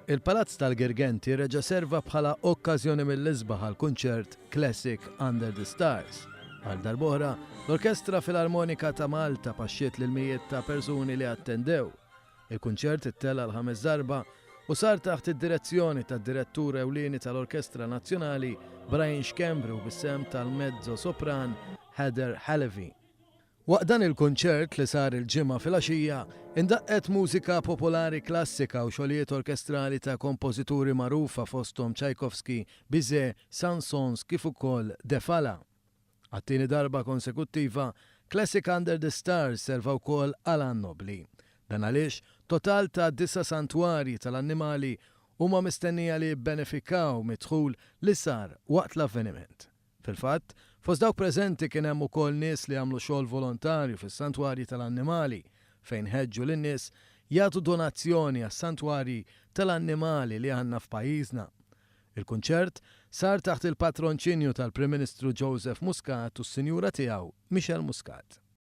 Il-Palazz tal-Girgenti reġa' serva bħala okkażjoni mill-isbaħ għal kunċert Classic Under the Stars. Għal darb'oħra, l-Orkestra Filarmonika ta' Malta paxxiet lil mijiet ta' persuni li attendew. Il-kunċert ittella l-5 darba u sar taħt id-direzzjoni tad-direttur ewlieni tal-Orkestra Nazzjonali Brian Xkembru bis-sem tal-mezzo sopran Heather Halevi. Waqt dan il-kunċert li sar il-ġimgħa fil-għaxija, indaqqet mużika popolari klassika u xogħlijiet orkestrali ta' kompożituri magħrufa fosthom Tchaikovsky, Bizet, Saint-Saëns kif ukoll Defala. Għat-tieni darba konsekuttiva, Classic Under the Stars serva wkoll Alan Nobli. Dan għaliex total ta' 9 santwarji tal-annimali huma mistennija li jibbenefikaw midħul li sar waqt l-avveniment. Fil-fatt, fost dawk preżenti kien hemm ukoll nies li għamlu xogħol volontarju fis-santwarji tal-annimali fejn ħeġġu lin-nies jagħtu donazzjoni għas-santwarji tal-annimali li għandna f'pajjiżna. Il-kunċert sar taħt il-patronċinju tal-Prim Ministru Joseph Muscat u s-Sinjura tiegħu Michelle Muscat.